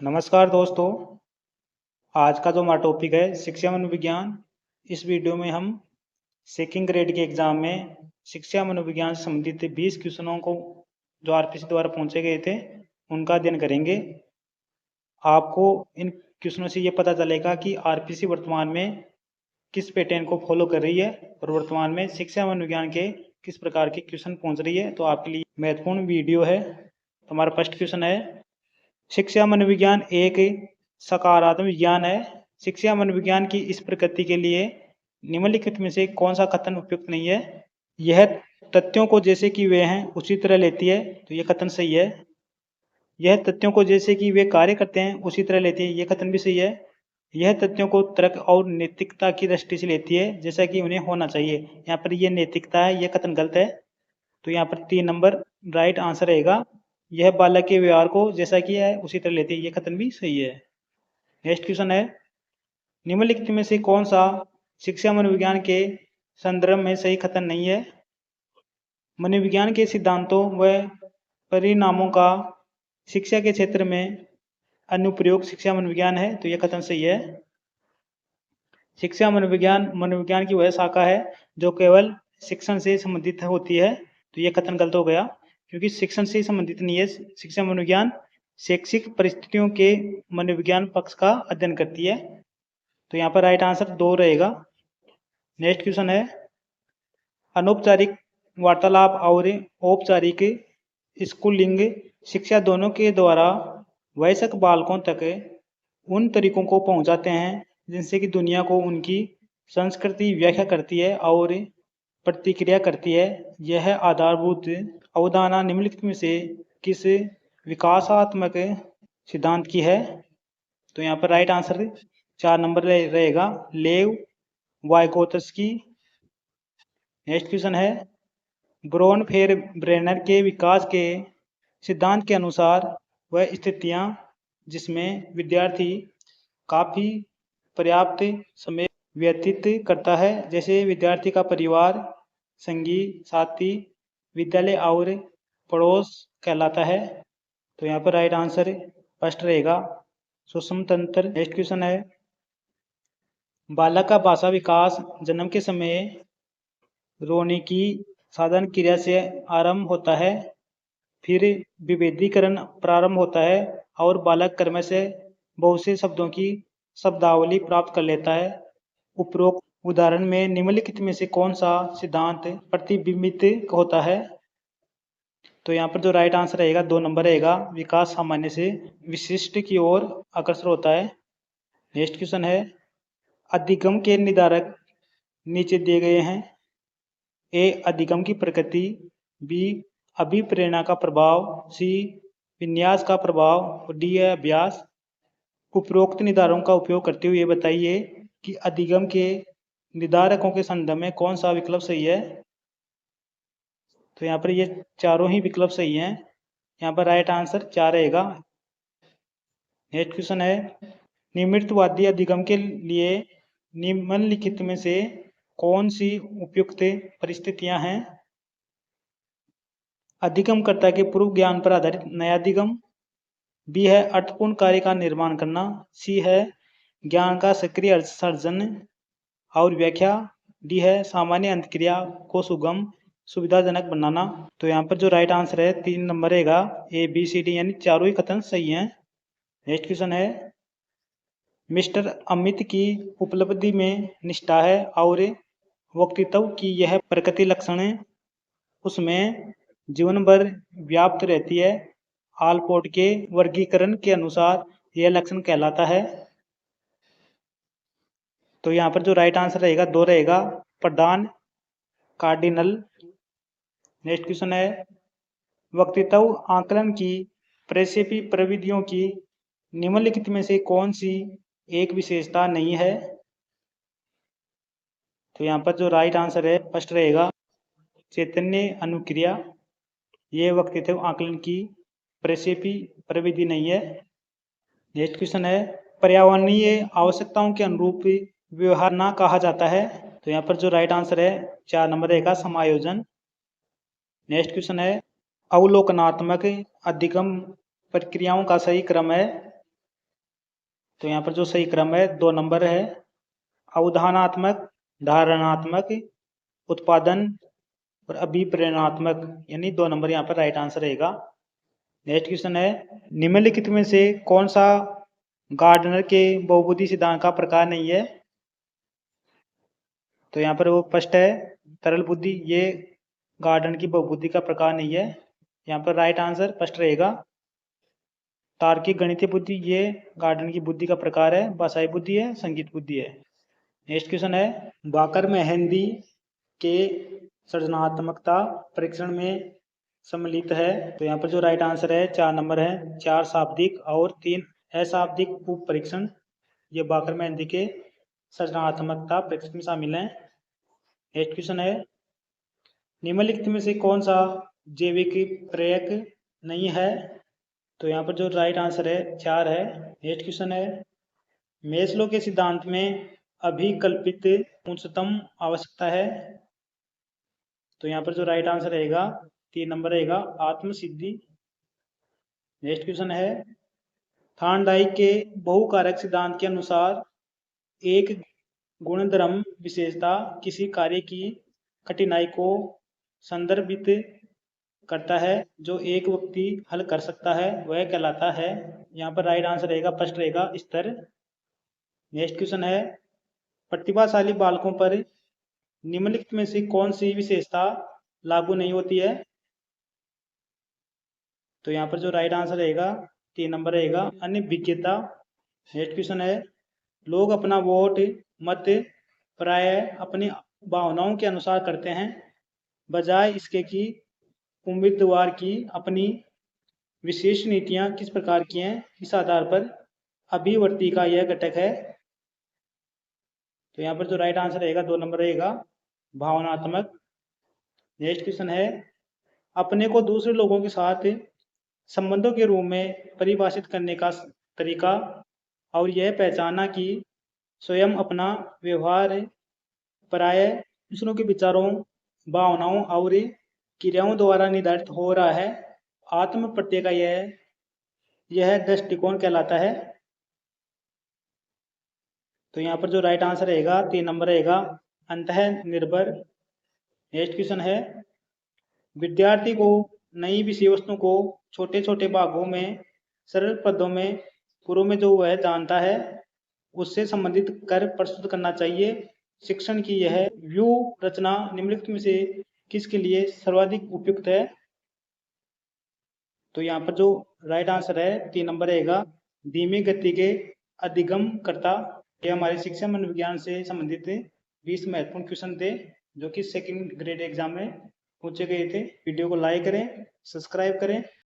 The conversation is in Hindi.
नमस्कार दोस्तों। आज का जो हमारा टॉपिक है शिक्षा मनोविज्ञान। इस वीडियो में हम सेकंड ग्रेड के एग्जाम में शिक्षा मनोविज्ञान से संबंधित 20 क्वेश्चनों को जो आरपीसी द्वारा पूछे गए थे उनका अध्ययन करेंगे। आपको इन क्वेश्चनों से ये पता चलेगा कि आरपीसी वर्तमान में किस पैटर्न को फॉलो कर रही है और वर्तमान में शिक्षा मनोविज्ञान के किस प्रकार के क्वेश्चन पूछ रही है। तो आपके लिए महत्वपूर्ण वीडियो है। तो हमारा फर्स्ट क्वेश्चन है, शिक्षा मनोविज्ञान एक सकारात्मक विज्ञान है। शिक्षा मनोविज्ञान की इस प्रकृति के लिए निम्नलिखित में से कौन सा कथन उपयुक्त नहीं है? यह तथ्यों को जैसे कि वे हैं उसी तरह लेती है, तो यह कथन सही है। यह तथ्यों को जैसे कि वे कार्य करते हैं उसी तरह लेती है, यह कथन भी सही है। यह तथ्यों को तर्क और नैतिकता की दृष्टि से लेती है जैसा कि उन्हें होना चाहिए। यहाँ पर यह नैतिकता है, यह कथन गलत है। तो यहाँ पर 3 नंबर राइट आंसर रहेगा। यह बालक के व्यवहार को जैसा कि है उसी तरह लेती है, यह कथन भी सही है। नेक्स्ट क्वेश्चन है, निम्नलिखित में से कौन सा शिक्षा मनोविज्ञान के संदर्भ में सही कथन नहीं है? मनोविज्ञान के सिद्धांतों व परिणामों का शिक्षा के क्षेत्र में अनुप्रयोग शिक्षा मनोविज्ञान है, तो यह कथन सही है। शिक्षा मनोविज्ञान की वह शाखा है जो केवल शिक्षण से संबंधित होती है, तो यह कथन गलत हो गया क्योंकि शिक्षण से संबंधित नहीं है। शिक्षा मनोविज्ञान शैक्षिक परिस्थितियों के मनोविज्ञान पक्ष का अध्ययन करती है, तो यहाँ पर राइट आंसर 2 रहेगा। नेक्स्ट क्वेश्चन है, अनौपचारिक वार्तालाप और औपचारिक स्कूलिंग शिक्षा दोनों के द्वारा वयस्क बालकों तक उन तरीकों को पहुंचाते हैं जिनसे कि दुनिया को उनकी संस्कृति व्याख्या करती है और प्रतिक्रिया करती है। यह आधारभूत अवधारणा निम्नलिखित में से किस विकासात्मक सिद्धांत की है? तो यहाँ पर राइट आंसर 4 नंबर रहेगा, लेव वाइगोत्स्की। नेक्स्ट क्वेश्चन है, ब्रोनफेर-ब्रेनर के विकास के सिद्धांत के अनुसार वह स्थितियां जिसमें विद्यार्थी काफी पर्याप्त समय व्यतीत करता है जैसे विद्यार्थी का परिवार, संगी साथी, विद्यालय और पड़ोस कहलाता है, तो यहाँ पर राइट आंसर फर्स्ट रहेगा, सूक्ष्म तंत्र। नेक्स्ट क्वेश्चन है, बालक का भाषा विकास जन्म के समय रोने की साधारण क्रिया से आरंभ होता है, फिर विभेदीकरण प्रारंभ होता है और बालक क्रम से बहुत से शब्दों की शब्दावली प्राप्त कर लेता है। उपरोक्त उदाहरण में निम्नलिखित में से कौन सा सिद्धांत प्रतिबिंबित होता है? तो यहाँ पर जो राइट आंसर रहेगा 2 नंबर रहेगा, विकास सामान्य से विशिष्ट की ओर अग्रसर होता है। नेक्स्ट क्वेश्चन है, अधिगम के निर्धारक नीचे दिए गए हैं। ए अधिगम की प्रकृति, बी अभिप्रेरणा का प्रभाव, सी विन्यास का प्रभाव और डी है अभ्यास। उपरोक्त निर्धारकों का उपयोग करते हुए बताइए कि अधिगम के निर्धारकों के संदर्भ में कौन सा विकल्प सही है? तो यहाँ पर ये चारों ही विकल्प सही हैं, यहाँ पर राइट आंसर 4 रहेगा। नेक्स्ट क्वेश्चन है, निम्नलिखितवादी अधिगम के लिए निम्नलिखित में से कौन सी उपयुक्त परिस्थितियां हैं? अधिगमकर्ता के पूर्व ज्ञान पर आधारित नया अधिगम, बी है अर्थपूर्ण कार्य का निर्माण करना, सी है ज्ञान का सक्रिय सर्जन और व्याख्या, डी है सामान्य अंतक्रिया को सुविधाजनक बनाना। तो यहाँ पर जो राइट आंसर है 3 नंबर रहेगा, ए बी सी डी यानी चारों ही कथन सही हैं। नेक्स्ट क्वेश्चन है, मिस्टर अमित की उपलब्धि में निष्ठा है और व्यक्तित्व की यह प्रकृति लक्षण उसमें जीवन भर व्याप्त रहती है। आलपोर्ट के वर्गीकरण के अनुसार यह लक्षण कहलाता है। तो यहाँ पर जो राइट आंसर रहेगा 2 रहेगा, प्रधान कार्डिनल। नेक्स्ट क्वेश्चन है, व्यक्तित्व आकलन की प्रक्षेपी प्रविधियों की निम्नलिखित में से कौन सी एक विशेषता नहीं है? तो यहाँ पर जो राइट आंसर है फर्स्ट रहेगा, चैतन्य अनुक्रिया। ये व्यक्तित्व आकलन की प्रक्षेपी प्रविधि नहीं है। नेक्स्ट क्वेश्चन है, पर्यावरणीय आवश्यकताओं के अनुरूप व्यवहार ना कहा जाता है। तो यहाँ पर जो राइट आंसर है 4 नंबर रहेगा, समायोजन। नेक्स्ट क्वेश्चन है, अवलोकनात्मक अधिगम प्रक्रियाओं का सही क्रम है। तो यहाँ पर जो सही क्रम है 2 नंबर है, अवधारणात्मक, धारणात्मक, उत्पादन और अभिप्रेरणात्मक, यानी 2 नंबर यहाँ पर राइट आंसर रहेगा। नेक्स्ट क्वेश्चन है, निम्नलिखित में से कौन सा गार्डनर के बहुबुद्धि सिद्धांत का प्रकार नहीं है? तो यहाँ पर वो फर्स्ट है तरल बुद्धि, ये गार्डन की बहुबुद्धि का प्रकार नहीं है। यहाँ पर राइट आंसर फर्स्ट रहेगा। तार्किक गणितीय बुद्धि, ये गार्डन की बुद्धि का प्रकार है। भाषाई बुद्धि है, संगीत बुद्धि है। नेक्स्ट क्वेश्चन है, बाकर मेहंदी के सृजनात्मकता परीक्षण में सम्मिलित है। तो यहाँ पर जो राइट आंसर है 4 नंबर है, 4 शाब्दिक और 3 अशाब्दिक उप परीक्षण, ये बाकर मेहंदी के सृजनात्मकता परीक्षण में शामिल है। नेक्स्ट क्वेश्चन है, निम्नलिखित में से कौन सा जैविक प्रेरक नहीं है? तो यहाँ पर जो राइट आंसर है 4 है। नेक्स्ट क्वेश्चन है, मेस्लो के सिद्धांत में अभिकल्पित उच्चतम आवश्यकता है। तो यहाँ पर जो राइट आंसर रहेगा 3 नंबर रहेगा, आत्मसिद्धि। नेक्स्ट क्वेश्चन है, थार्नडाइक के बहुकारक सिद्धांत के अनुसार एक गुणधर्म विशेषता किसी कार्य की कठिनाई को संदर्भित करता है जो एक व्यक्ति हल कर सकता है, वह कहलाता है। यहाँ पर राइट आंसर रहेगा फर्स्ट रहेगा, स्तर। नेक्स्ट क्वेश्चन है, प्रतिभाशाली बालकों पर निम्नलिखित में से कौन सी विशेषता लागू नहीं होती है? तो यहाँ पर जो राइट आंसर रहेगा 3 नंबर रहेगा, अनभिज्ञता। नेक्स्ट क्वेश्चन है, लोग अपना वोट मत प्राय अपनी भावनाओं के अनुसार करते हैं, बजाय इसके कि उम्मीदवार की अपनी विशेष नीतियां किस प्रकार की हैं, इस आधार पर अभिवर्ती का यह घटक है। तो यहाँ पर जो राइट आंसर रहेगा 2 नंबर रहेगा, भावनात्मक। नेक्स्ट क्वेश्चन है, अपने को दूसरे लोगों के साथ संबंधों के रूप में परिभाषित करने का तरीका और यह पहचाना कि स्वयं अपना व्यवहार प्राय दूसरों के विचारों, भावनाओं और क्रियाओं द्वारा निर्धारित हो रहा है, आत्म प्रत्यय का यह दृष्टिकोण कहलाता है। तो यहाँ पर जो राइट आंसर रहेगा 3 नंबर रहेगा, अंतः निर्भर। नेक्स्ट क्वेश्चन है, विद्यार्थी को नई विषय वस्तु को छोटे छोटे भागों में सरल पदों में पूर्व में जो वह जानता है उससे संबंधित कर प्रस्तुत करना चाहिए। शिक्षण की यह व्यू रचना निम्नलिखित में से किसके लिए सर्वाधिक उपयुक्त है? तो यहाँ पर जो राइट आंसर है 3 नंबर रहेगा, धीमी गति के अधिगमकर्ता। ये हमारे शिक्षा मनोविज्ञान से संबंधित 20 महत्वपूर्ण क्वेश्चन थे जो कि सेकंड ग्रेड एग्जाम में पूछे गए थे। वीडियो को लाइक करें, सब्सक्राइब करें।